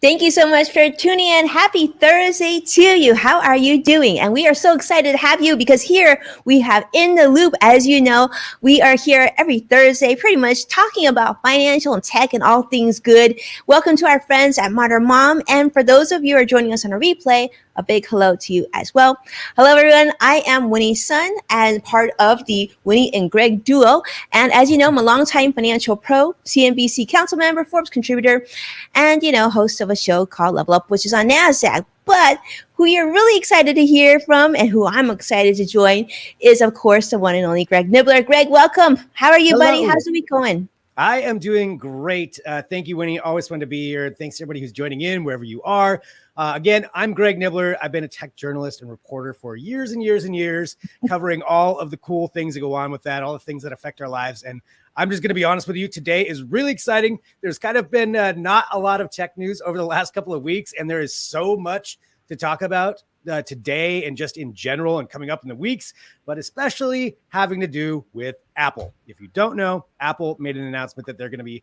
Thank you so much for tuning in. Happy Thursday to you. How are you doing? And we are so excited to have you because here we have In the Loop. As you know, we are here every Thursday pretty much talking about financial and tech and all things good. Welcome to our friends at Modern Mom. And for those of you who are joining us on a replay, a big hello to you as well. Hello, everyone. I am Winnie's son and part of the Winnie and Greg duo. And as you know, I'm a longtime financial pro, CNBC council member, Forbes contributor, and, host of a show called Level Up, which is on NASDAQ. But who you're really excited to hear from and who I'm excited to join is, of course, the one and only Greg Nibbler. Greg, welcome. How are you, buddy? Hello. How's the week going? I am doing great. Thank you, Winnie. Always fun to be here. Thanks to everybody who's joining in, wherever you are. Again, I'm Greg Nibbler. I've been a tech journalist and reporter for years and years and years, covering all of the cool things that go on with that, all the things that affect our lives. And I'm just going to be honest with you. Today is really exciting. There's kind of been not a lot of tech news over the last couple of weeks, and there is so much to talk about today and just in general and coming up in the weeks, but especially having to do with Apple. If you don't know, Apple made an announcement that they're going to be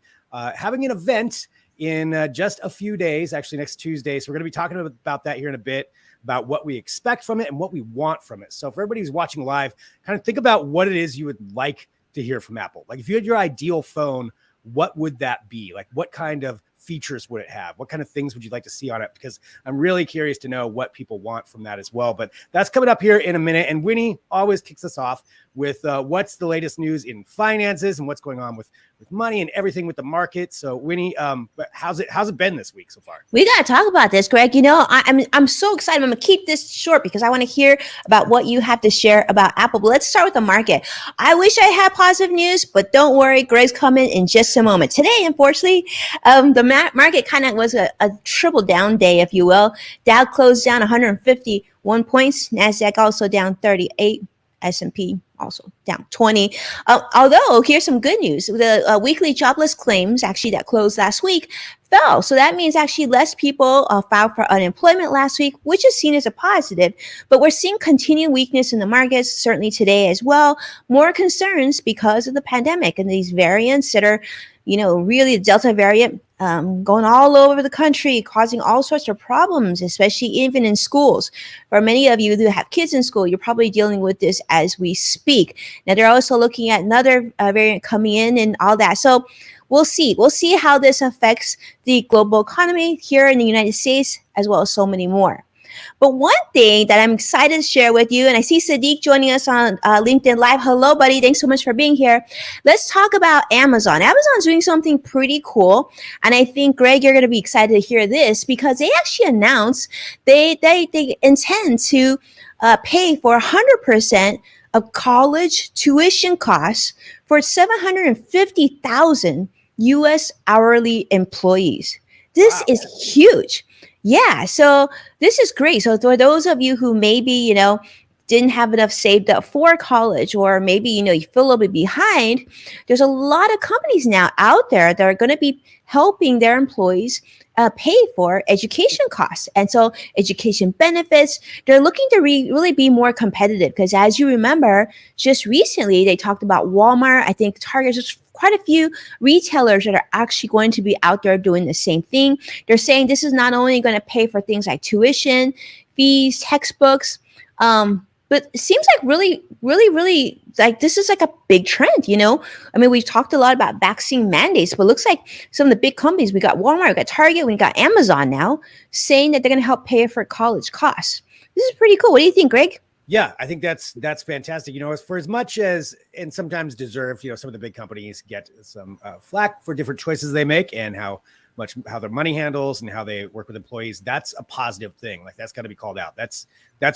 having an event in just a few days, actually next Tuesday. So we're going to be talking about that here in a bit, about what we expect from it and what we want from it. So for everybody who's watching live, kind of think about what it is you would like to hear from Apple. Like if you had your ideal phone, what would that be? Like what kind of features would it have? What kind of things would you like to see on it? Because I'm really curious to know what people want from that as well. But that's coming up here in a minute. And Winnie always kicks us off with what's the latest news in finances and what's going on with money and everything with the market. So Winnie, how's it been this week so far? We got to talk about this, Greg. I'm so excited. I'm going to keep this short because I want to hear about what you have to share about Apple. But let's start with the market. I wish I had positive news, but don't worry. Greg's coming in just a moment. Today, unfortunately, the market kind of was a triple down day, if you will. Dow closed down 151 points. NASDAQ also down 38. S&P also down 20. Although, here's some good news. The weekly jobless claims, actually, that closed last week, fell. So that means actually less people filed for unemployment last week, which is seen as a positive. But we're seeing continued weakness in the markets, certainly today as well. More concerns because of the pandemic and these variants that are, really the Delta variant going all over the country, causing all sorts of problems, especially even in schools. For many of you who have kids in school, you're probably dealing with this as we speak. Now, they're also looking at another variant coming in and all that. So we'll see. We'll see how this affects the global economy here in the United States, as well as so many more. But one thing that I'm excited to share with you, and I see Sadiq joining us on LinkedIn Live. Hello, buddy. Thanks so much for being here. Let's talk about Amazon. Amazon's doing something pretty cool. And I think, Greg, you're going to be excited to hear this because they actually announced they intend to pay for 100% of college tuition costs for 750,000 U.S. hourly employees. This is huge. Yeah, so this is great. So for those of you who maybe, didn't have enough saved up for college, or maybe, you feel a little bit behind, there's a lot of companies now out there that are going to be helping their employees pay for education costs. And so education benefits, they're looking to really be more competitive because as you remember, just recently they talked about Walmart, I think Target, just quite a few retailers that are actually going to be out there doing the same thing. They're saying this is not only going to pay for things like tuition, fees, textbooks, but it seems like really like this is like a big trend, I mean, we've talked a lot about vaccine mandates, but it looks like some of the big companies, we got Walmart, we got Target, we got Amazon now saying that they're going to help pay for college costs. This is pretty cool. What do you think, Greg? Yeah, I think that's fantastic. As for as much as, and sometimes deserved, some of the big companies get some flack for different choices they make and how their money handles and how they work with employees. That's a positive thing. Like that's got to be called out. That's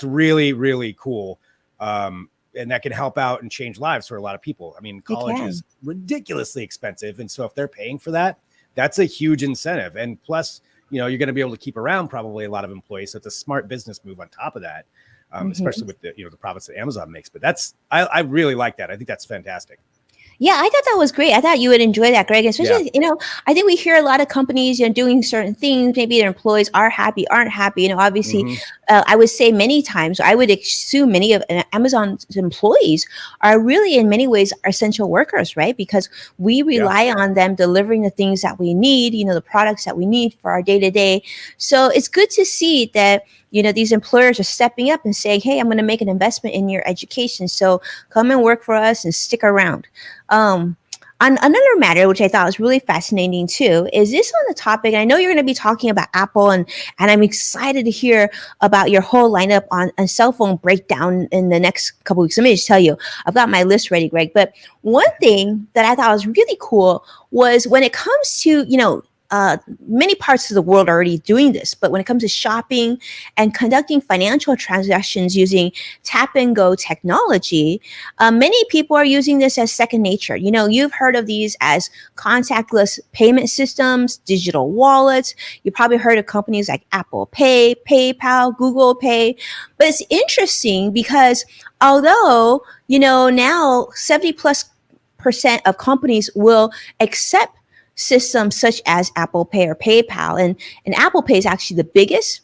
really, really cool. And that can help out and change lives for a lot of people. I mean, college is ridiculously expensive. And so if they're paying for that, that's a huge incentive. And plus, you're going to be able to keep around probably a lot of employees. So it's a smart business move on top of that. Especially with the profits that Amazon makes. But I really like that. I think that's fantastic. Yeah, I thought that was great. I thought you would enjoy that, Greg. Yeah. Especially, I think we hear a lot of companies, doing certain things. Maybe their employees are happy, aren't happy. Obviously, Hmm. I would say many times, I would assume many of Amazon's employees are really, in many ways, essential workers, right? Because we Yeah. rely on them delivering the things that we need, the products that we need for our day to day. So it's good to see that these employers are stepping up and saying, hey, I'm going to make an investment in your education, so come and work for us and stick around. um, on another matter, which I thought was really fascinating too, is this on the topic. And I know you're going to be talking about Apple, and I'm excited to hear about your whole lineup on a cell phone breakdown in the next couple weeks. Let me just tell you, I've got my list ready, Greg. But one thing that I thought was really cool was when it comes to, many parts of the world are already doing this, but when it comes to shopping and conducting financial transactions using tap and go technology, many people are using this as second nature. You've heard of these as contactless payment systems, digital wallets. You probably heard of companies like Apple Pay, PayPal, Google Pay. But it's interesting because although, now 70 plus percent of companies will accept systems such as Apple Pay or PayPal, and Apple Pay is actually the biggest.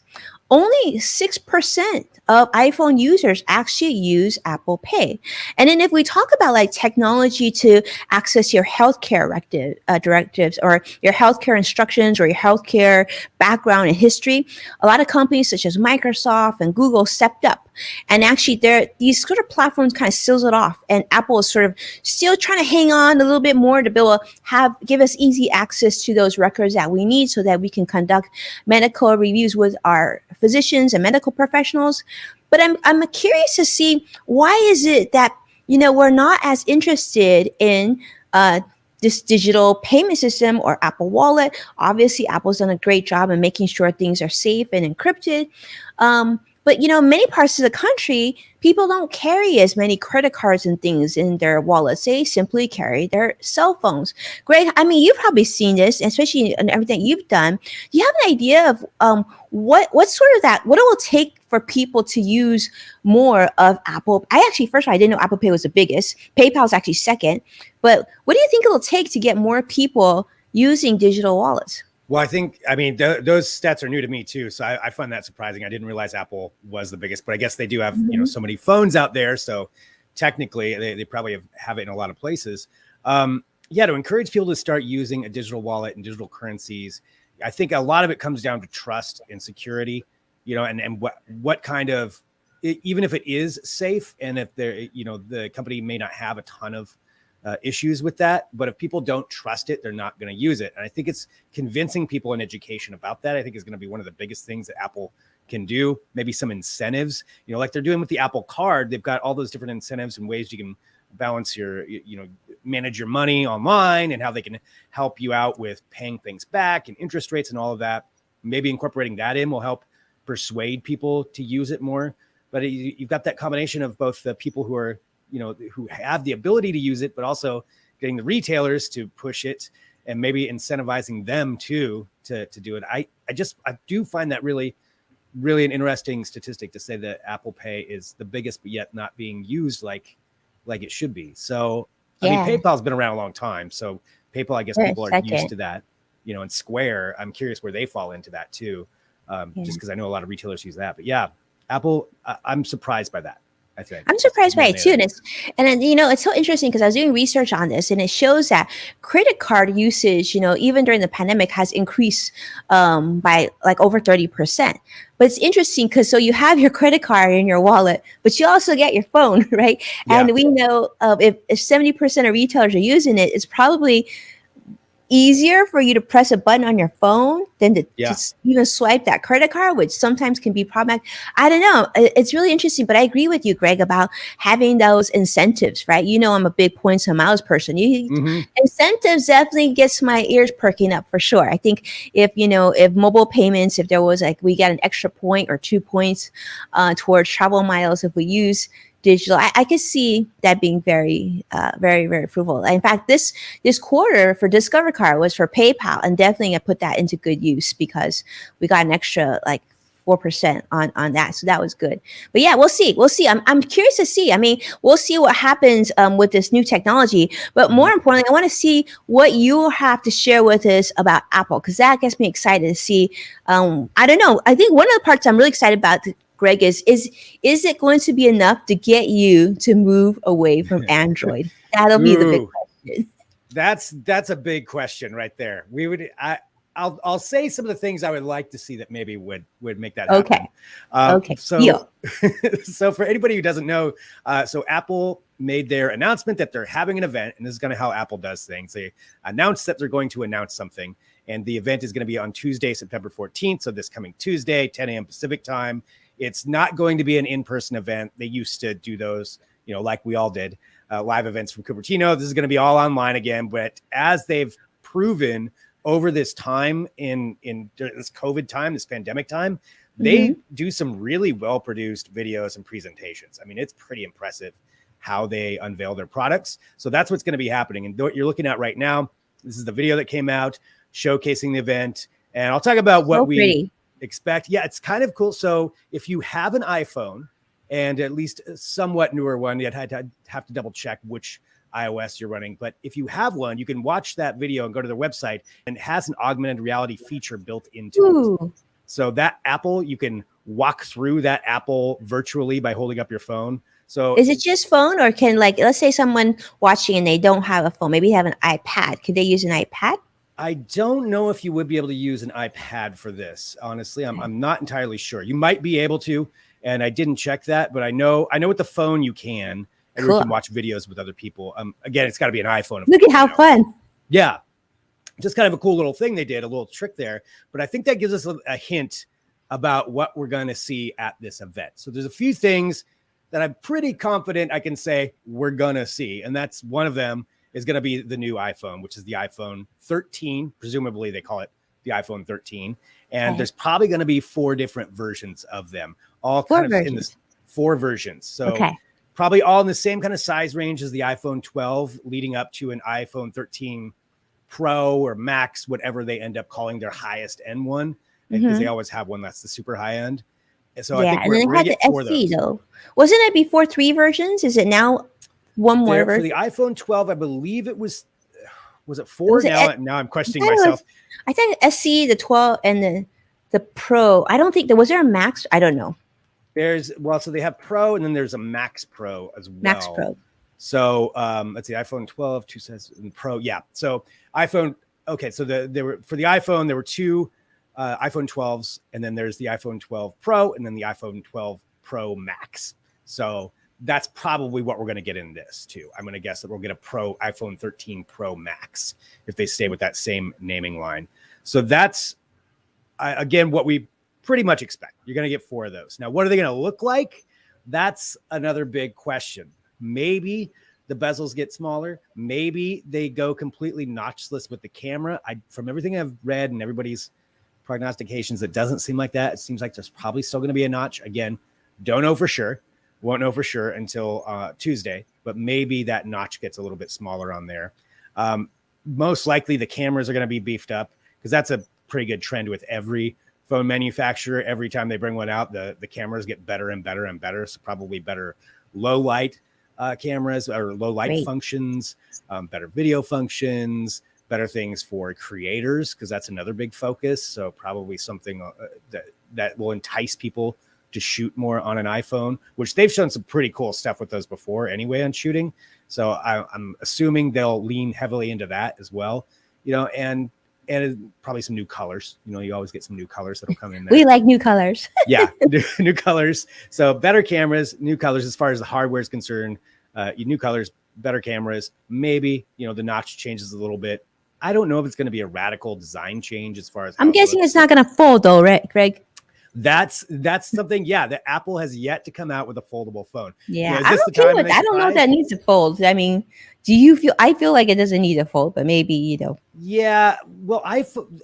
Only 6% of iPhone users actually use Apple Pay. And then if we talk about like technology to access your healthcare directives or your healthcare instructions or your healthcare background and history, a lot of companies such as Microsoft and Google stepped up. And actually, these sort of platforms kind of seals it off. And Apple is sort of still trying to hang on a little bit more to be able to give us easy access to those records that we need so that we can conduct medical reviews with our physicians and medical professionals. But I'm curious to see, why is it that we're not as interested in this digital payment system or Apple Wallet? Obviously, Apple's done a great job in making sure things are safe and encrypted. But many parts of the country, people don't carry as many credit cards and things in their wallets. They simply carry their cell phones. Greg, I mean, you've probably seen this, especially in everything you've done. Do you have an idea of what's sort of what it will take for people to use more of Apple? I actually, first of all, I didn't know Apple Pay was the biggest. PayPal is actually second. But what do you think it'll take to get more people using digital wallets? Well, I mean, those stats are new to me too. So I find that surprising. I didn't realize Apple was the biggest, but I guess they do have, so many phones out there. So technically they probably have it in a lot of places. Yeah, to encourage people to start using a digital wallet and digital currencies, I think a lot of it comes down to trust and security, and what kind of, even if it is safe and if the company may not have a ton of issues with that, but if people don't trust it, they're not going to use it. And I think it's convincing people in education about that, I think, is going to be one of the biggest things that Apple can do. Maybe some incentives, like they're doing with the Apple Card. They've got all those different incentives and ways you can balance your, manage your money online, and how they can help you out with paying things back and interest rates and all of that. Maybe incorporating that in will help persuade people to use it more. But you've got that combination of both the people who are, who have the ability to use it, but also getting the retailers to push it and maybe incentivizing them to do it. I do find that really, really an interesting statistic to say that Apple Pay is the biggest, but yet not being used like it should be. So, Yeah. I mean, PayPal's been around a long time. So PayPal, I guess people are Second. used to that, and Square, I'm curious where they fall into that too. Just because I know a lot of retailers use that, but yeah, Apple, I'm surprised by that. I think I'm surprised by it too. It's so interesting because I was doing research on this, and it shows that credit card usage, even during the pandemic, has increased by like over 30%. But it's interesting because so you have your credit card in your wallet, but you also get your phone, right? Yeah. And we know if 70% of retailers are using it, it's probably easier for you to press a button on your phone than to just even swipe that credit card, which sometimes can be problematic. I don't know. It's really interesting, but I agree with you, Greg, about having those incentives, right? I'm a big points and miles person. Incentives definitely gets my ears perking up for sure. I think if mobile payments, if there was like, we got an extra point or 2 points towards travel miles if we use digital, I could see that being very, very, very fruitful. In fact, this quarter for Discover Card was for PayPal, and definitely I put that into good use because we got an extra like 4% on that. So that was good. But yeah, we'll see. We'll see. I'm curious to see. I mean, we'll see what happens with this new technology. But more importantly, I want to see what you have to share with us about Apple, because that gets me excited to see. I don't know. I think one of the parts I'm really excited about, Greg, is it going to be enough to get you to move away from Android? That'll be the big question. That's a big question right there. I'll say some of the things I would like to see that maybe would make that happen. Okay. So so for anybody who doesn't know, so Apple made their announcement that they're having an event, and this is kind of how Apple does things. They announced that they're going to announce something, and the event is going to be on Tuesday, September 14th. So this coming Tuesday, 10 a.m. Pacific time. It's not going to be an in-person event. They used to do those, like we all did, live events from Cupertino. This is going to be all online again. But as they've proven over this time in this COVID time, this pandemic time, they do some really well-produced videos and presentations. I mean, it's pretty impressive how they unveil their products. So that's what's going to be happening. And what you're looking at right now, this is the video that came out showcasing the event. And I'll talk about what we expect. Yeah, it's kind of cool. So if you have an iPhone, and at least a somewhat newer one, you'd have to double check which iOS you're running. But if you have one, you can watch that video and go to their website, and it has an augmented reality feature built into it. So that Apple, you can walk through that Apple virtually by holding up your phone. So is it just phone, or can, like, let's say someone watching and they don't have a phone, maybe they have an iPad. Could they use an iPad? I don't know if you would be able to use an iPad for this. Honestly, I'm not entirely sure. You might be able to, and I didn't check that, but I know with the phone you can, and you can watch videos with other people. Again, it's got to be an iPhone. Look at how fun. Yeah. Just kind of a cool little thing they did, a little trick there. But I think that gives us a hint about what we're going to see at this event. So there's a few things that I'm pretty confident I can say we're going to see. And that's one of them is going to be the new iPhone, which is the iPhone 13. Presumably they call it the iPhone 13. And there's probably going to be 4 different versions of them, all kind of in this 4 versions. So probably all in the same kind of size range as the iPhone 12, leading up to an iPhone 13 Pro or Max, whatever they end up calling their highest end one, because they always have one that's the super high end. And so I think we're going to get 4 of those. Though. Wasn't it before 3 versions? Is it now one more version? For the iPhone 12, I believe it was it 4? Now I'm questioning myself. I think SE, the 12, and the Pro. I don't think was there a Max? I don't know. So they have Pro, and then there's a Max Pro as well. Max Pro. So let's see, iPhone 12, 2 says and Pro. Yeah. So iPhone. Okay. So there were for the iPhone, there were 2 iPhone 12s, and then there's the iPhone 12 Pro, and then the iPhone 12 Pro Max. So that's probably what we're going to get in this too. I'm going to guess that we'll get a iPhone 13 Pro Max if they stay with that same naming line. So that's again what we pretty much expect. You're going to get 4 of those. Now, what are they going to look like? That's another big question. Maybe the bezels get smaller. Maybe they go completely notchless with the camera. From everything I've read and everybody's prognostications, it doesn't seem like that. It seems like there's probably still going to be a notch. Again, don't know for sure. Won't know for sure until Tuesday, but maybe that notch gets a little bit smaller on there. Most likely the cameras are going to be beefed up, because that's a pretty good trend with every phone manufacturer. Every time they bring one out, the cameras get better and better and better. So probably better low light cameras or low light functions, better video functions, better things for creators, because that's another big focus. So probably something that will entice people to shoot more on an iPhone, which they've shown some pretty cool stuff with those before anyway on shooting. So I'm assuming they'll lean heavily into that as well, and probably some new colors. You always get some new colors that'll come in there. We like new colors. Yeah, new colors. So better cameras, new colors as far as the hardware is concerned. New colors, better cameras. Maybe the notch changes a little bit. I don't know if it's going to be a radical design change as far as. I'm guessing it's not going to fold though, right, Greg? That's something. Yeah, that Apple has yet to come out with a foldable phone. Yeah, I don't know if that needs to fold. I mean, do you feel? I feel like it doesn't need a fold, but maybe Yeah, well,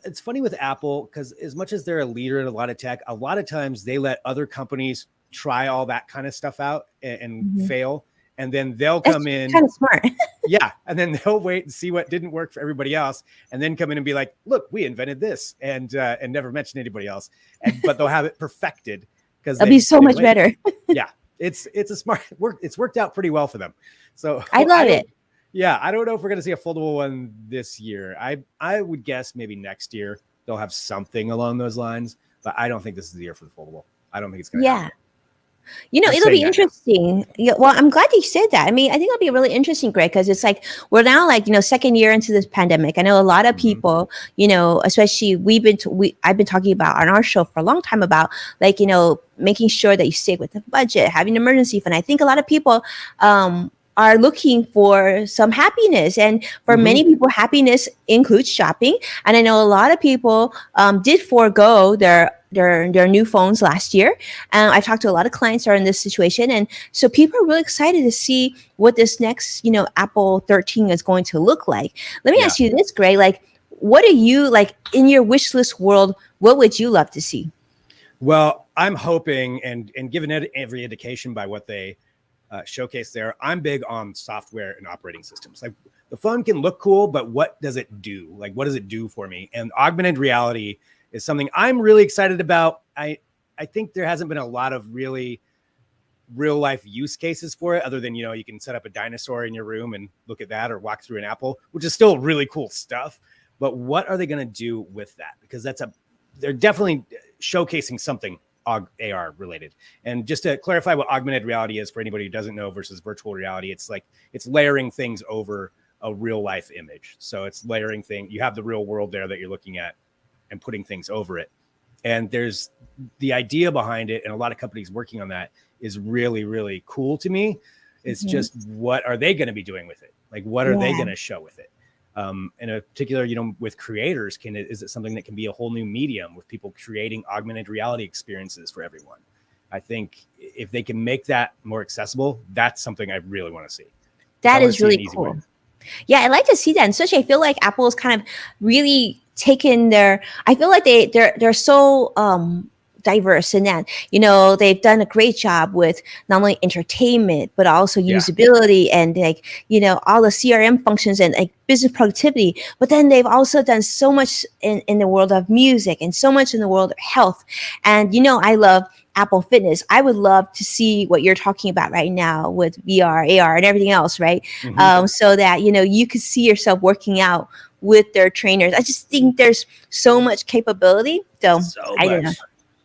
it's funny with Apple, because as much as they're a leader in a lot of tech, a lot of times they let other companies try all that kind of stuff out and fail, and then they'll That's come in. kind of smart. Yeah. And then they'll wait and see what didn't work for everybody else. And then come in and be like, look, we invented this, and never mention anybody else. But they'll have it perfected because It'll be so much better. Yeah. It's a smart work. It's worked out pretty well for them. So I love it. Yeah. I don't know if we're going to see a foldable one this year. I would guess maybe next year they'll have something along those lines, but I don't think this is the year for the foldable. I don't think it's going to happen. You know, it'll be interesting. Yeah, well, I'm glad you said that. I mean, I think it'll be really interesting, Greg, because it's like we're now like, you know, second year into this pandemic. I know a lot of people, you know, especially I've been talking about on our show for a long time about like, you know, making sure that you stay with the budget, having an emergency fund. I think a lot of people are looking for some happiness, and for many people, happiness includes shopping. And I know a lot of people did forego their new phones last year. I've talked to a lot of clients who are in this situation. And so people are really excited to see what this next, you know, Apple 13 is going to look like. Let me ask you this, Gray, like, what are you like in your wish list world? What would you love to see? Well, I'm hoping, and given every indication by what they showcase there, I'm big on software and operating systems. Like the phone can look cool, but what does it do? Like, what does it do for me? And augmented reality is something I'm really excited about. I think there hasn't been a lot of really real life use cases for it, other than, you know, you can set up a dinosaur in your room and look at that, or walk through an apple, which is still really cool stuff. But what are they going to do with that? Because they're definitely showcasing something AR related. And just to clarify what augmented reality is for anybody who doesn't know versus virtual reality, it's like it's layering things over a real life image. So it's layering things. You have the real world there that you're looking at and putting things over it. And there's the idea behind it, and a lot of companies working on that is really, really cool to me. It's just, what are they going to be doing with it? Like, what are they going to show with it? In a particular, you know, with creators, is it something that can be a whole new medium with people creating augmented reality experiences for everyone? I think if they can make that more accessible, that's something I really want to see. That is really cool. Yeah, I like to see that. And especially I feel like Apple is kind of really taken I feel like they're so diverse in that, you know, they've done a great job with not only entertainment, but also usability and like, you know, all the CRM functions and like business productivity. But then they've also done so much in the world of music and so much in the world of health. And, you know, I love Apple Fitness. I would love to see what you're talking about right now with VR, AR, and everything else, right? So that, you know, you could see yourself working out with their trainers. I just think there's so much capability. So I don't know.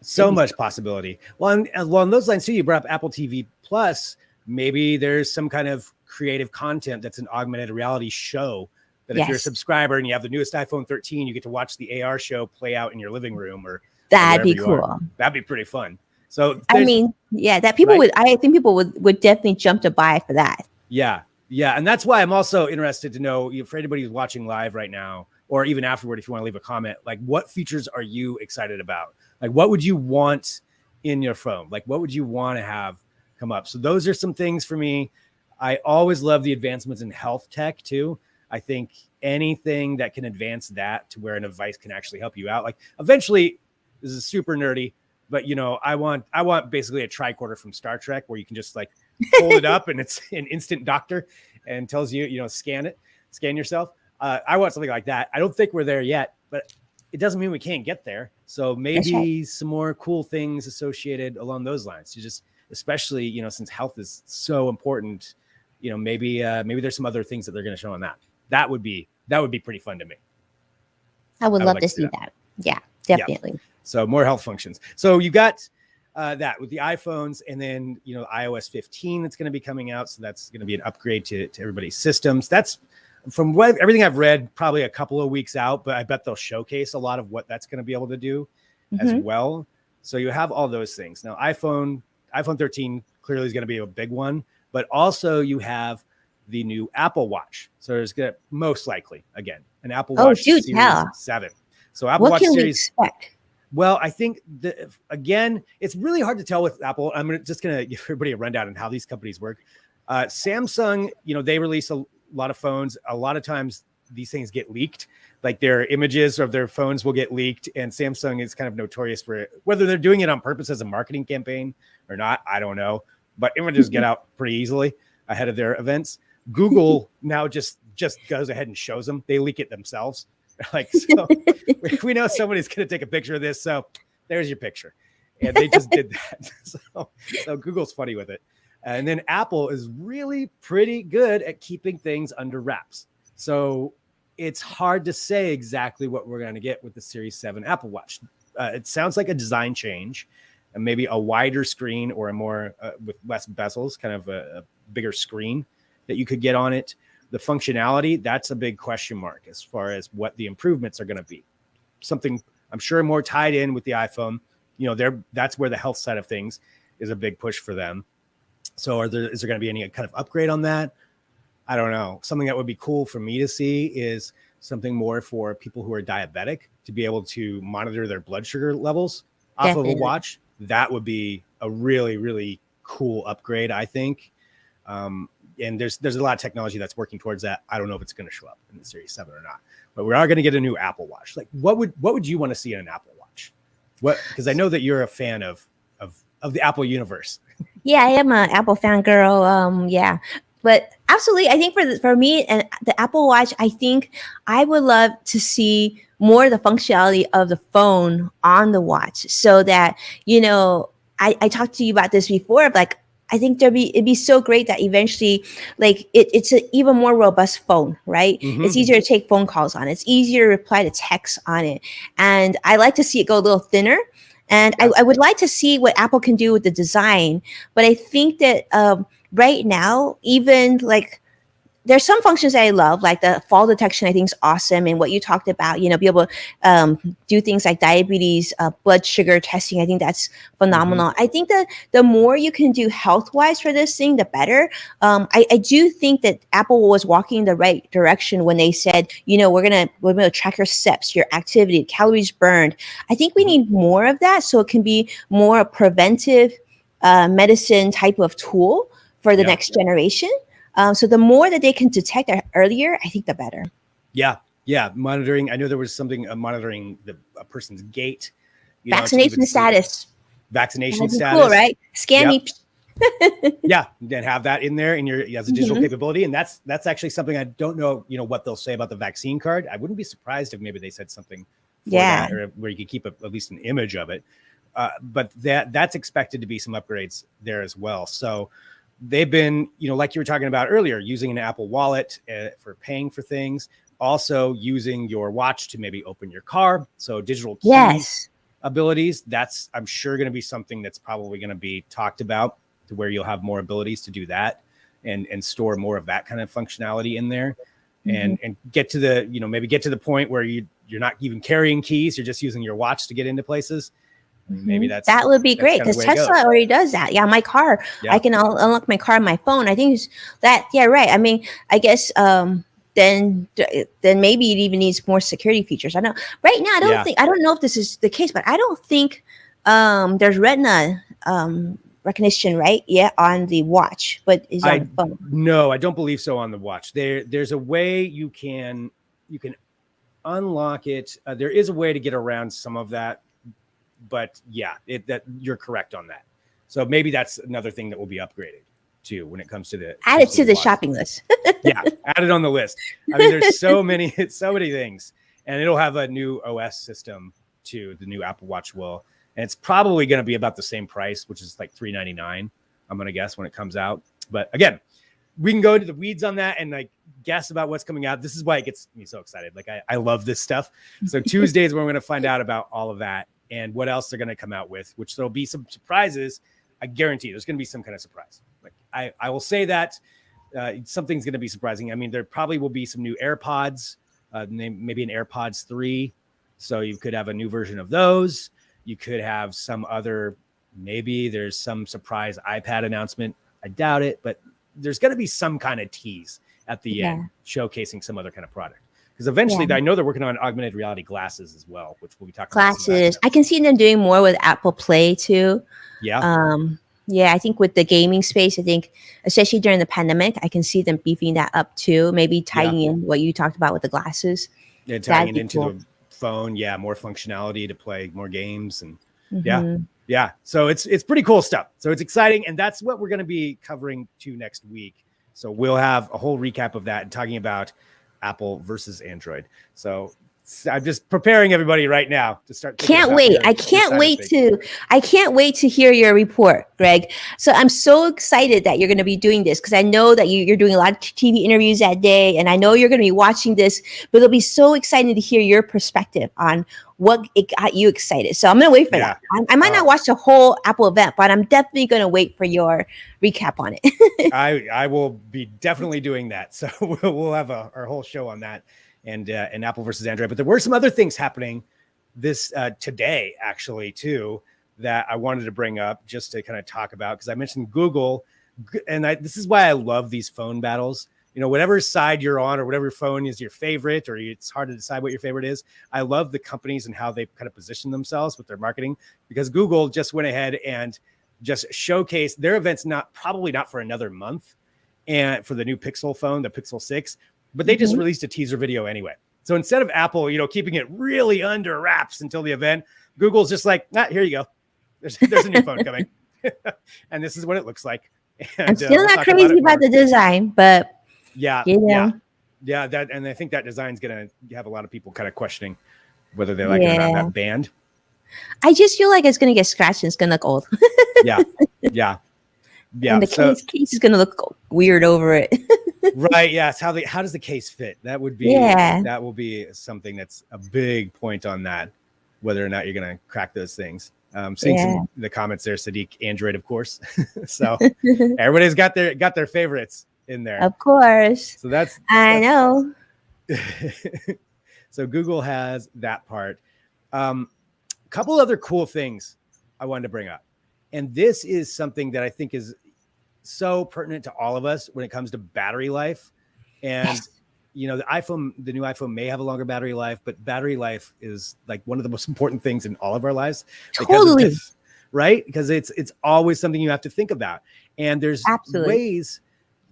So much possibility. Well, along those lines too, you brought up Apple TV Plus. Maybe there's some kind of creative content that's an augmented reality show that if you're a subscriber and you have the newest iPhone 13, you get to watch the AR show play out in your living room or that'd be cool. That'd be pretty fun. So I mean, yeah, that people I think people would definitely jump to buy for that. Yeah. Yeah. And that's why I'm also interested to know, for anybody who's watching live right now, or even afterward, if you want to leave a comment, like what features are you excited about? Like, what would you want in your phone? Like, what would you want to have come up? So those are some things for me. I always love the advancements in health tech too. I think anything that can advance that to where a device can actually help you out. Like eventually, this is super nerdy, but you know, I want basically a tricorder from Star Trek where you can just like hold it up and it's an instant doctor and tells you, you know, scan yourself. I want something like that. I don't think we're there yet, but it doesn't mean we can't get there. So maybe some more cool things associated along those lines to just, especially, you know, since health is so important, you know, maybe there's some other things that they're going to show on that. That would be pretty fun to me. I would love to see that. Yeah, definitely. Yeah. So more health functions. So you got that with the iPhones, and then, you know, iOS 15 that's going to be coming out. So that's going to be an upgrade to everybody's systems. That's, from everything I've read, probably a couple of weeks out, but I bet they'll showcase a lot of what that's going to be able to do as well. So you have all those things. Now, iPhone 13 clearly is going to be a big one, but also you have the new Apple Watch. So there's going to most likely, again, an Apple Watch Series 7. So Apple Watch Series. Well, I think again, it's really hard to tell with Apple. I'm just going to give everybody a rundown on how these companies work. Samsung, you know, they release a lot of phones. A lot of times these things get leaked, like their images of their phones will get leaked. And Samsung is kind of notorious for it. Whether they're doing it on purpose as a marketing campaign or not, I don't know, but images get out pretty easily. ahead of their events. Google now just goes ahead and shows them. They leak it themselves. Like, so we know somebody's going to take a picture of this. So there's your picture. And they just did that. So Google's funny with it. And then Apple is really pretty good at keeping things under wraps. So it's hard to say exactly what we're going to get with the Series 7 Apple Watch. It sounds like a design change, and maybe a wider screen or a more with less bezels, kind of a bigger screen that you could get on it. The functionality, that's a big question mark as far as what the improvements are going to be. Something I'm sure more tied in with the iPhone. That's where the health side of things is a big push for them. So is there going to be any kind of upgrade on that? I don't know. Something that would be cool for me to see is something more for people who are diabetic to be able to monitor their blood sugar levels off of a watch. That would be a really, really cool upgrade, I think. And there's a lot of technology that's working towards that. I don't know if it's going to show up in the Series 7 or not, but we are going to get a new Apple Watch. Like, what would you want to see in an Apple Watch? Because I know that you're a fan of the Apple universe. Yeah, I am an Apple fangirl. Yeah, but absolutely, I think for me and the Apple Watch, I think I would love to see more of the functionality of the phone on the watch, so that I talked to you about this before. Like, I think it'd be so great that eventually, like, it's an even more robust phone, right? Mm-hmm. It's easier to take phone calls on it. It's easier to reply to texts on it. And I like to see it go a little thinner. And I would like to see what Apple can do with the design. But I think that right now, even like, there's some functions that I love, like the fall detection. I think is awesome, and what you talked about, be able to do things like diabetes, blood sugar testing. I think that's phenomenal. I think that the more you can do health-wise for this thing, the better. I do think that Apple was walking in the right direction when they said, we're gonna track your steps, your activity, calories burned. I think we need more of that, so it can be more preventive medicine type of tool for the next generation. So the more that they can detect earlier, I think the better. Yeah. Monitoring. I know there was something monitoring a person's gait. Vaccination status. Vaccination status. Cool, right? Scan me. Yeah, then have that in there as a digital capability. And that's actually something I don't know, what they'll say about the vaccine card. I wouldn't be surprised if maybe they said something for that, or where you could keep at least an image of it. But that's expected to be some upgrades there as well. So they've been, like you were talking about earlier, using an Apple Wallet for paying for things, also using your watch to maybe open your car. So digital key abilities, that's, I'm sure, going to be something that's probably going to be talked about, to where you'll have more abilities to do that and store more of that kind of functionality in there, and get to the, maybe get to the point where you're not even carrying keys. You're just using your watch to get into places. Maybe that would be great, because Tesla already does that. Yeah, my car, I can unlock my car on my phone. I think that, right. I mean, I guess then maybe it even needs more security features. I know right now, I don't know if this is the case, but I don't think there's Retina recognition on the watch, but is on the phone. No, I don't believe so on the watch. There's a way you can unlock it. There is a way to get around some of that. But that you're correct on that. So maybe that's another thing that will be upgraded too when it comes to the add it to the shopping list. Add it on the list. I mean, there's so many things, and it'll have a new OS system too. The new Apple Watch will, and it's probably going to be about the same price, which is like $399. I'm going to guess when it comes out. But again, we can go into the weeds on that and like guess about what's coming out. This is why it gets me so excited. Like I love this stuff. So Tuesdays when we're going to find out about all of that and what else they're going to come out with, which there'll be some surprises. I guarantee there's going to be some kind of surprise. Like I will say that something's going to be surprising. I mean, there probably will be some new AirPods, maybe an AirPods 3. So you could have a new version of those. You could have some other, maybe there's some surprise iPad announcement. I doubt it, but there's going to be some kind of tease at the end showcasing some other kind of product. Because eventually, I know they're working on augmented reality glasses as well, which we'll be talking about. Glasses. I can see them doing more with Apple Play too. Yeah. I think with the gaming space, I think, especially during the pandemic, I can see them beefing that up too. Maybe tying in what you talked about with the glasses. Yeah, tying it into the phone. Yeah, more functionality to play more games. And so it's pretty cool stuff. So it's exciting. And that's what we're going to be covering too next week. So we'll have a whole recap of that and talking about Apple versus Android. So I'm just preparing everybody right now to start. Can't wait. I can't wait to hear your report, Greg. So I'm so excited that you're going to be doing this because I know that you're doing a lot of TV interviews that day, and I know you're going to be watching this, but it'll be so exciting to hear your perspective on what it got you excited. So I'm going to wait for that. I might not watch the whole Apple event, but I'm definitely going to wait for your recap on it. I will be definitely doing that. So we'll have our whole show on that. And Apple versus Android. But there were some other things happening this today, actually, too, that I wanted to bring up just to kind of talk about, because I mentioned Google. And this is why I love these phone battles. You know, whatever side you're on or whatever phone is your favorite, or it's hard to decide what your favorite is. I love the companies and how they kind of position themselves with their marketing, because Google just went ahead and just showcased their events, probably not for another month, and for the new Pixel phone, the Pixel 6. But they just released a teaser video anyway. So instead of Apple, keeping it really under wraps until the event, Google's just like, here you go. There's a new phone coming. And this is what it looks like. And, I'm still not crazy about the design, but yeah. That, and I think that design's going to have a lot of people kind of questioning whether they like it or not, that band. I just feel like it's going to get scratched and it's going to look old. Yeah. And the case is going to look weird over it. Right. Yeah. It's how does the case fit? That would be, that will be something that's a big point on that, whether or not you're going to crack those things. Seeing some the comments there, Sadiq, Android, of course. So everybody's got their favorites in there. Of course. So that's I know. So Google has that part. A couple other cool things I wanted to bring up. And this is something that I think is so pertinent to all of us when it comes to battery life. And the new iPhone may have a longer battery life, but battery life is like one of the most important things in all of our lives. Totally. Right? Because it's always something you have to think about. And there's ways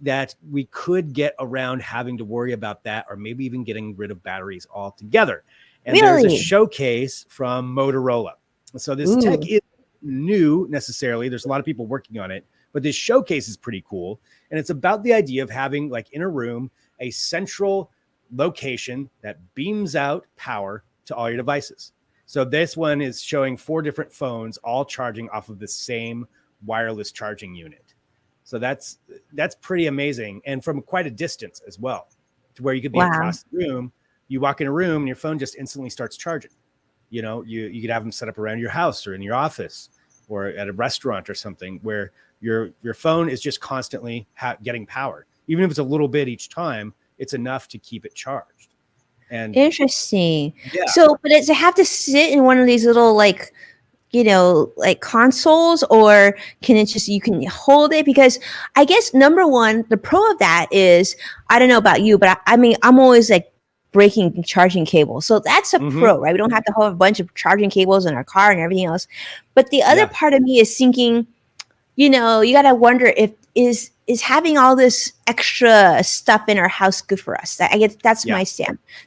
that we could get around having to worry about that, or maybe even getting rid of batteries altogether. And there's a showcase from Motorola. So this tech is new necessarily. There's a lot of people working on it, but this showcase is pretty cool. And it's about the idea of having, like, in a room, a central location that beams out power to all your devices. So this one is showing 4 different phones all charging off of the same wireless charging unit. So that's pretty amazing. And from quite a distance as well, to where you could be across the room. You walk in a room and your phone just instantly starts charging. You could have them set up around your house or in your office or at a restaurant or something, where your phone is just constantly getting power. Even if it's a little bit each time, it's enough to keep it charged. And interesting. Yeah. So, but does it have to sit in one of these little like consoles, or can it just, you can hold it? Because I guess number one, the pro of that is, I don't know about you, but I mean, I'm always like breaking charging cables. So that's a pro, right? We don't have to have a bunch of charging cables in our car and everything else. But the other part of me is thinking, you got to wonder if is having all this extra stuff in our house good for us? I guess that's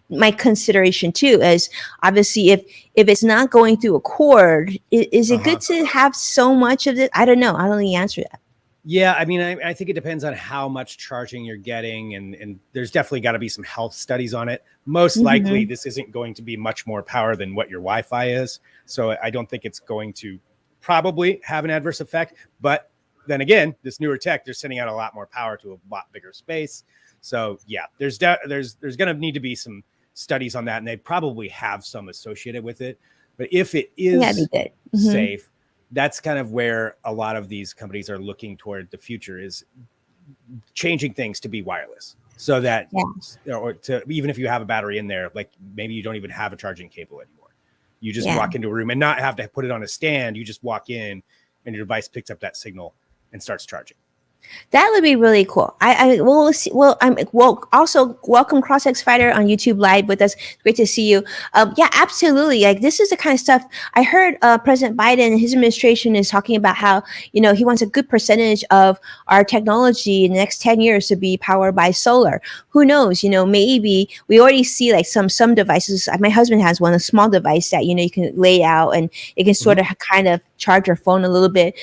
my consideration too, is obviously if it's not going through a cord, is it good to have so much of it? I don't know. I don't know the answer to that. Yeah, I mean, I think it depends on how much charging you're getting, and there's definitely got to be some health studies on it. Most likely, this isn't going to be much more power than what your Wi-Fi is, so I don't think it's going to probably have an adverse effect. But then again, this newer tech, they're sending out a lot more power to a lot bigger space. So yeah, there's going to need to be some studies on that, and they probably have some associated with it. But if it is safe, that's kind of where a lot of these companies are looking toward the future, is changing things to be wireless, so that or to, even if you have a battery in there, like maybe you don't even have a charging cable anymore. You just walk into a room and not have to put it on a stand. You just walk in and your device picks up that signal and starts charging. That would be really cool. We'll see. Well, also welcome CrossX Fighter on YouTube Live with us. Great to see you. Yeah, absolutely. Like, this is the kind of stuff I heard. President Biden and his administration is talking about how he wants a good percentage of our technology in the next 10 years to be powered by solar. Who knows? Maybe we already see like some devices. My husband has one, a small device that you can lay out and it can sort of kind of charge your phone a little bit.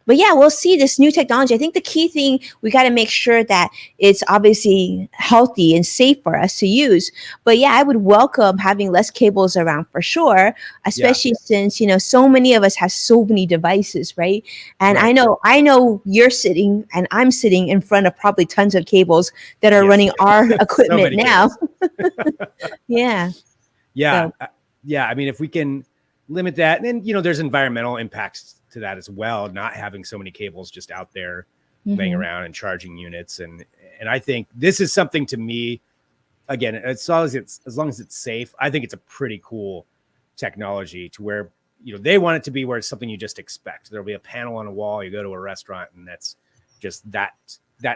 but yeah, we'll see this new technology. I think the key thing, we got to make sure that it's obviously healthy and safe for us to use. But yeah, I would welcome having less cables around for sure, Yeah. especially since, so many of us have so many devices, right? And Right. I know you're sitting and I'm sitting in front of probably tons of cables that are Yes. running our So equipment many now. cables. Yeah. Yeah. So, Yeah. I mean, if we can limit that, and then, there's environmental impacts to that as well, not having so many cables just out there laying mhm. around and charging units. And I think this is something, to me, again, as long as it's safe, I think it's a pretty cool technology to where, they want it to be where it's something you just expect. There'll be a panel on a wall, you go to a restaurant, and that's just that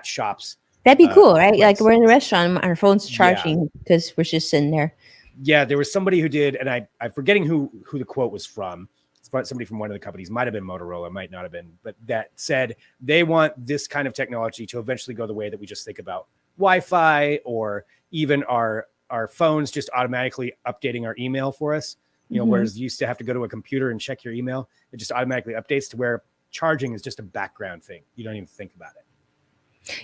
shop's That'd be cool, right? Like place. we're in a restaurant, our phone's Yeah. charging because we're just sitting there. Yeah, there was somebody who did, and I'm forgetting who the quote was from. It's somebody from one of the companies, might have been Motorola, might not have been, but that said they want this kind of technology to eventually go the way that we just think about Wi-Fi, or even our phones just automatically updating our email for us. Whereas you used to have to go to a computer and check your email, it just automatically updates to where charging is just a background thing. You don't even think about it.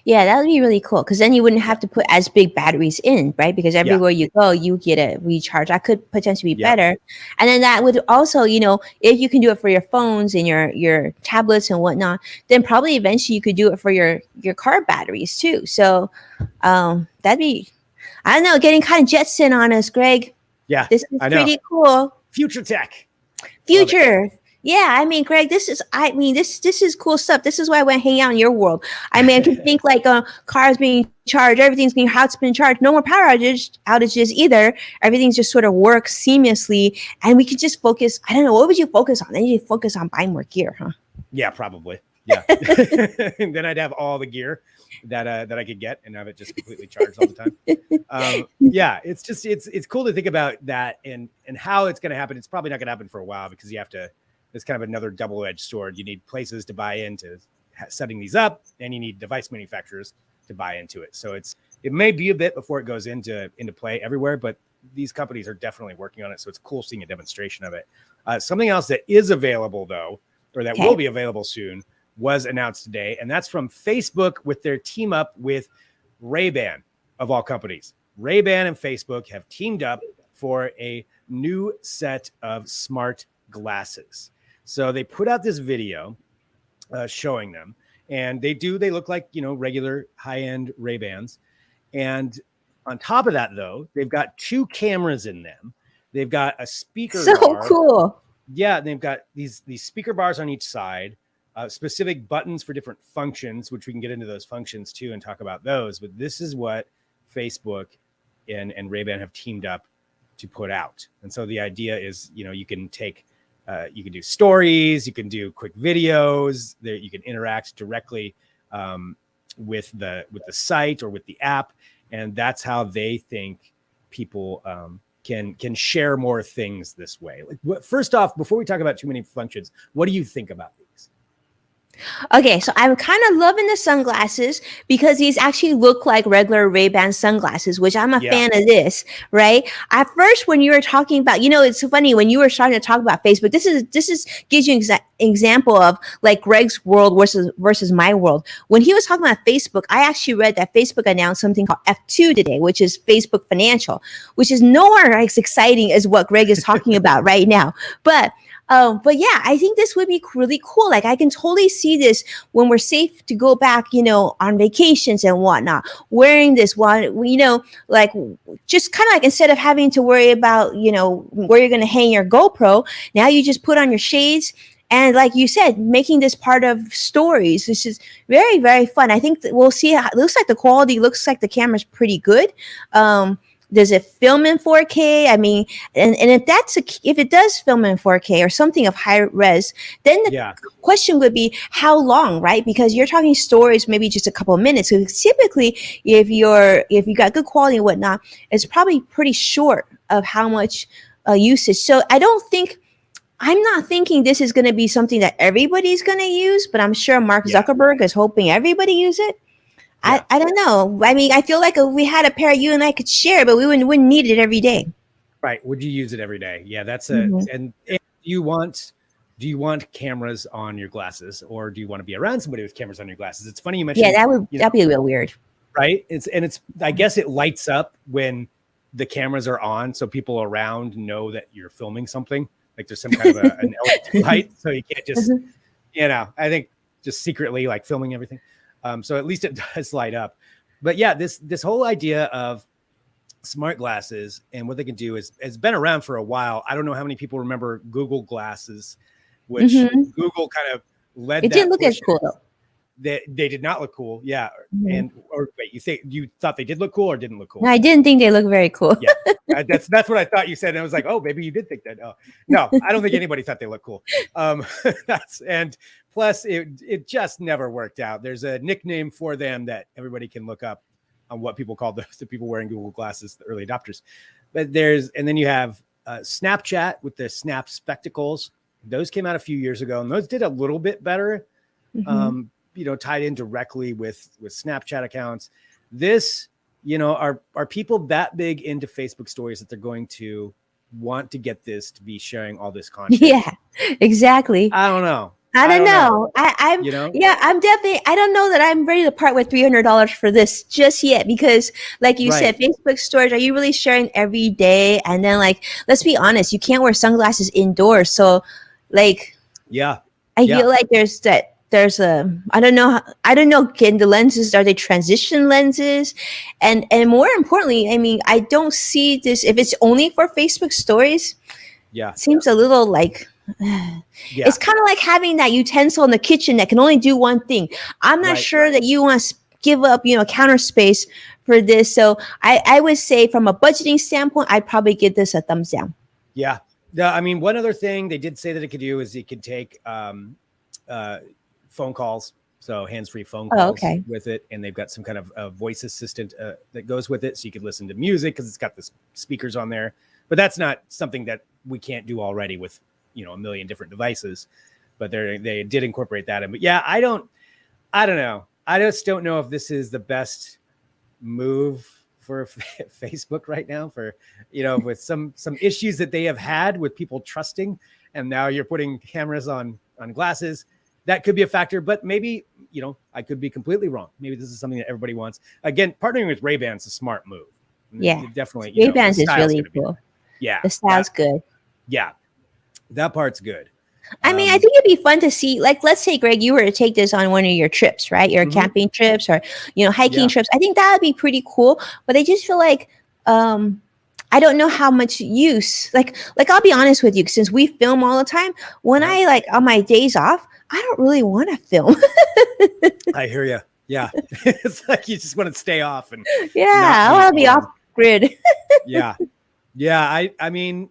Yeah, that would be really cool because then you wouldn't Yeah. have to put as big batteries in, right? Because Yeah. everywhere you go, you get a recharge. That could potentially be Yep. better. And then that would also, if you can do it for your phones and your tablets and whatnot, then probably eventually you could do it for your car batteries too. So that'd be, I don't know, getting kind of jet set on us, Greg. Yeah. This is I know. pretty cool. Future tech. Future. Yeah, I mean, Greg, this is cool stuff. This is why I went hang out in your world. I mean, I can think like cars being charged, everything's being house being charged, no more power outages either. Everything's just sort of works seamlessly, and we can just focus. I don't know, what would you focus on? Then you focus on buying more gear, huh? Yeah, probably. Yeah. And then I'd have all the gear that I could get and have it just completely charged all the time. Yeah, it's cool to think about that and how it's going to happen. It's probably not going to happen for a while because it's kind of another double-edged sword. You need places to buy into setting these up, and you need device manufacturers to buy into it. So it may be a bit before it goes into play everywhere, but these companies are definitely working on it. So it's cool seeing a demonstration of it. Something else that is available though, or that will be available soon, was announced today, and that's from Facebook with their team up with Ray-Ban, of all companies. Ray-Ban and Facebook have teamed up for a new set of smart glasses. So they put out this video showing them, and they look like, regular high-end Ray-Bans. And on top of that, though, they've got two cameras in them. They've got a speaker bar. Cool. Yeah, they've got these speaker bars on each side, specific buttons for different functions, which we can get into those functions too and talk about those. But this is what Facebook and Ray-Ban have teamed up to put out. And so the idea is, you can take, you can do stories, you can do quick videos, you can interact directly with the site or with the app, and that's how they think people can share more things this way. Like, first off, before we talk about too many functions, what do you think about these? Okay, so I'm kind of loving the sunglasses because these actually look like regular Ray-Ban sunglasses, which I'm a fan of this, right? At first, when you were talking about, it's funny when you were starting to talk about Facebook, this is gives you an example of like Greg's world versus my world. When he was talking about Facebook, I actually read that Facebook announced something called F2 today, which is Facebook Financial, which is nowhere as exciting as what Greg is talking about right now. But yeah, I think this would be really cool. Like I can totally see this when we're safe to go back, on vacations and whatnot, wearing this one, like just kind of like instead of having to worry about, where you're going to hang your GoPro, now you just put on your shades. And like you said, making this part of stories, this is very, very fun. I think we'll see how it looks like. The quality looks like the camera's pretty good. Does it film in 4K? I mean, and if it does film in 4K or something of high res, then the question would be how long, right? Because you're talking stories, maybe just a couple of minutes. So typically, if you got good quality and whatnot, it's probably pretty short of how much usage. So I'm not thinking this is going to be something that everybody's going to use, but I'm sure Mark Zuckerberg is hoping everybody use it. I don't know. I mean, I feel like if we had a pair you and I could share, but we wouldn't need it every day. Right. Would you use it every day? Yeah, that's and you want do you want cameras on your glasses, or do you want to be around somebody with cameras on your glasses? It's funny you mentioned. Yeah, that'd be a little weird. Right. I guess it lights up when the cameras are on, so people around know that you're filming something. Like there's some kind of an LED light, so you can't just, I think just secretly like filming everything. So at least it does light up. But yeah, this whole idea of smart glasses and what they can do has been around for a while. I don't know how many people remember Google glasses, which Google kind of led. It didn't look as cool though. They did not look cool. Yeah. Or wait, you thought they did look cool or didn't look cool? No, I didn't think they looked very cool. Yeah. That's what I thought you said. And I was like, oh, maybe you did think that. Oh, no, I don't think anybody thought they looked cool. And plus it just never worked out. There's a nickname for them that everybody can look up on what people call the people wearing Google glasses, the early adopters. But and then you have Snapchat with the Snap spectacles. Those came out a few years ago and those did a little bit better. Tied in directly with Snapchat accounts. This, are people that big into Facebook stories that they're going to want to get this to be sharing all this content? Yeah, exactly. I don't know. I'm definitely, I don't know that I'm ready to part with $300 for this just yet, because like you said, Facebook stories, are you really sharing every day? And then let's be honest, you can't wear sunglasses indoors. So I feel like there's I don't know, can the lenses, are they transition lenses? And more importantly, I mean, I don't see this, if it's only for Facebook stories, it seems a little it's kind of like having that utensil in the kitchen that can only do one thing. I'm not sure that you want to give up, counter space for this. So I would say from a budgeting standpoint, I'd probably give this a thumbs down. Yeah. I mean, one other thing they did say that it could do is it could take, phone calls, so hands-free phone calls with it, and they've got some kind of voice assistant that goes with it, so you could listen to music because it's got the speakers on there. But that's not something that we can't do already with a million different devices. But they did incorporate that in. But yeah, I don't know. I just don't know if this is the best move for Facebook right now. For with some issues that they have had with people trusting, and now you're putting cameras on glasses. That could be a factor, but maybe, I could be completely wrong. Maybe this is something that everybody wants. Again, partnering with Ray-Ban is a smart move. Yeah, definitely. Ray-Ban's is really cool. Yeah. The style's good. Yeah. That part's good. I mean, I think it'd be fun to see, let's say, Greg, you were to take this on one of your trips, right? Your camping trips or, hiking trips. I think that would be pretty cool, but I just feel like, I don't know how much use, I'll be honest with you, since we film all the time, when I on my days off, I don't really want to film. I hear you. Yeah. It's like you just want to stay off. And I want to be off grid. Yeah. I mean,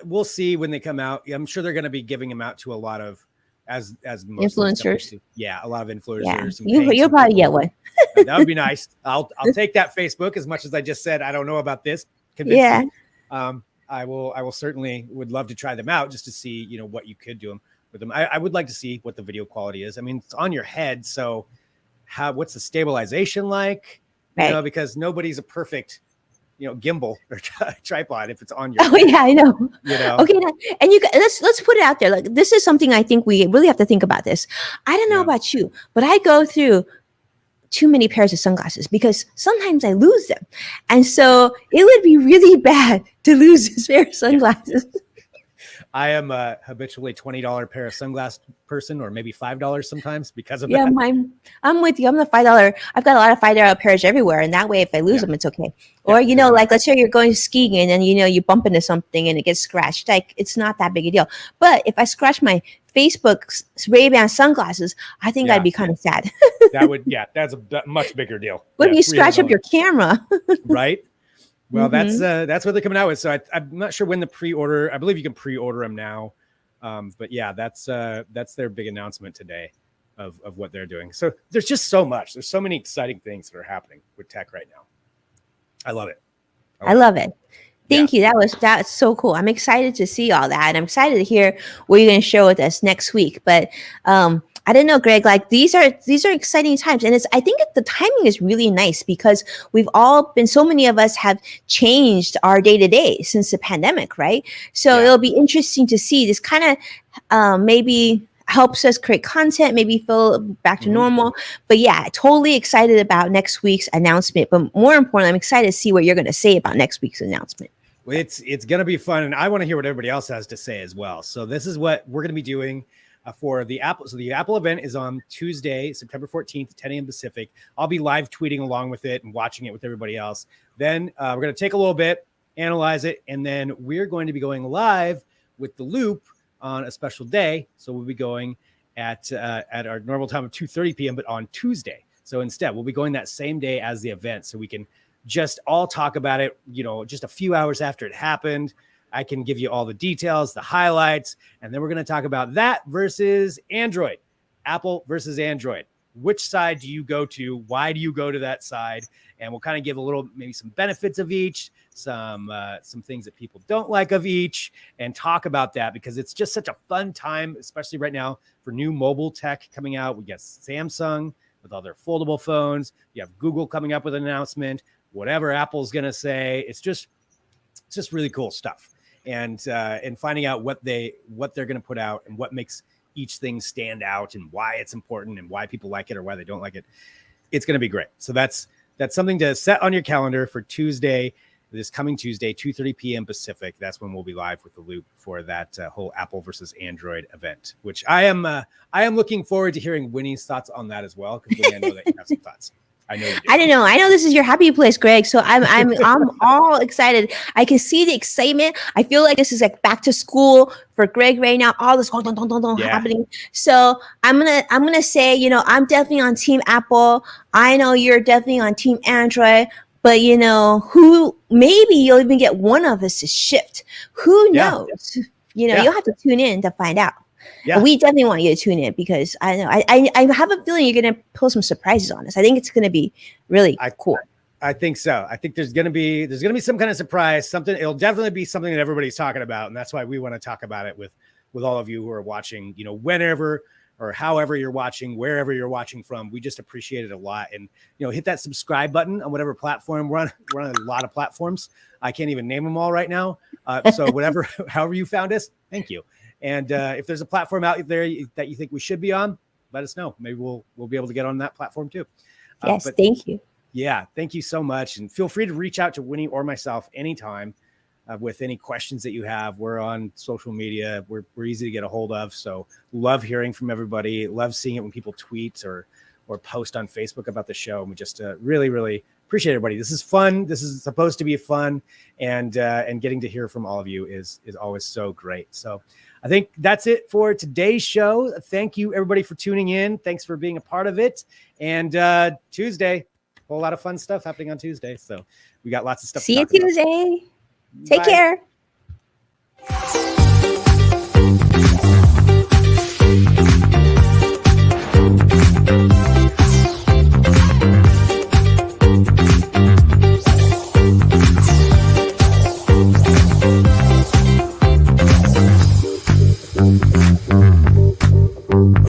we'll see when they come out. I'm sure they're going to be giving them out to a lot of, as most influencers. A lot of influencers. Yeah. You'll probably get one. That would be nice. I'll take that Facebook, as much as I just said, I don't know about this. Convince me. I will certainly would love to try them out just to see, what you could do with them. I would like to see what the video quality is. I mean, it's on your head. So what's the stabilization like? Right. Because nobody's a perfect, gimbal or tripod if it's on your head. Yeah, I know. Okay. And let's put it out there. This is something I think we really have to think about this. I don't know about you, but I go through too many pairs of sunglasses because sometimes I lose them. And so it would be really bad to lose this pair of sunglasses. I am a habitually $20 pair of sunglasses person, or maybe $5 sometimes because of that. Yeah, I'm with you. I'm the $5. I've got a lot of $5 pairs everywhere. And that way, if I lose them, it's okay. Or, let's say you're going skiing and then, you bump into something and it gets scratched. It's not that big a deal. But if I scratch my Facebook Ray-Ban sunglasses, I think I'd be kind of sad. That's a much bigger deal. What if you scratch up your camera? Right. Well, that's what they're coming out with. So I'm not sure when the pre-order. I believe you can pre-order them now. But yeah, that's their big announcement today of what they're doing. So there's just so much. There's so many exciting things that are happening with tech right now. I love it. I love it. Thank you. That's so cool. I'm excited to see all that. And I'm excited to hear what you're going to show with us next week. But I don't know, Greg. Like these are exciting times, and I think the timing is really nice because so many of us have changed our day to day since the pandemic, right? So Yeah. it'll be interesting to see this kind of maybe helps us create content, maybe feel back to normal. But yeah, totally excited about next week's announcement. But more importantly, I'm excited to see what you're going to say about next week's announcement. Well, it's going to be fun, and I want to hear what everybody else has to say as well. So this is what we're going to be doing for the Apple. So the Apple event is on Tuesday, September 14th, 10 a.m. Pacific. I'll be live tweeting along with it and watching it with everybody else. Then we're going to take a little bit, analyze it, and then we're going to be going live with the Loop on a special day. So we'll be going at our normal time of 2:30 p.m., but on Tuesday. So instead, we'll be going that same day as the event, so we can just all talk about it, just a few hours after it happened. I can give you all the details, the highlights, and then we're going to talk about that versus Android, Apple versus Android. Which side do you go to? Why do you go to that side? And we'll kind of give maybe some benefits of each, some things that people don't like of each, and talk about that because it's just such a fun time, especially right now for new mobile tech coming out. We got Samsung with all their foldable phones. You have Google coming up with an announcement. Whatever Apple's going to say, it's just really cool stuff. And finding out what they're going to put out and what makes each thing stand out and why it's important and why people like it or why they don't like it. It's going to be great. So that's something to set on your calendar for Tuesday, this coming Tuesday, 2:30 p.m. Pacific. That's when we'll be live with the Loop for that whole Apple versus Android event, which I am looking forward to hearing Winnie's thoughts on that as well, because Winnie, I know that you have some thoughts. I know you do. I don't know. I know this is your happy place, Greg. So I'm all excited. I can see the excitement. I feel like this is like back to school for Greg right now. All this happening. So I'm gonna say, I'm definitely on Team Apple. I know you're definitely on Team Android. But who maybe you'll even get one of us to shift. Who knows? You'll have to tune in to find out. Yeah. We definitely want you to tune in because I know I have a feeling you're going to pull some surprises on us. I think it's going to be really cool. I think so. I think there's going to be some kind of surprise, something. It'll definitely be something that everybody's talking about. And that's why we want to talk about it with all of you who are watching, whenever or however you're watching, wherever you're watching from. We just appreciate it a lot. And, hit that subscribe button on whatever platform. We're on a lot of platforms. I can't even name them all right now. So however you found us, thank you. And if there's a platform out there that you think we should be on, let us know. Maybe we'll be able to get on that platform too. Yes, thank you. Yeah, thank you so much. And feel free to reach out to Winnie or myself anytime with any questions that you have. We're on social media. We're easy to get a hold of. So love hearing from everybody. Love seeing it when people tweet or post on Facebook about the show. And we just really, really appreciate everybody. This is fun. This is supposed to be fun. And getting to hear from all of you is always so great. So I think that's it for today's show. Thank you, everybody, for tuning in. Thanks for being a part of it. And Tuesday, a whole lot of fun stuff happening on Tuesday. So we got lots of stuff. See you Tuesday. Take care.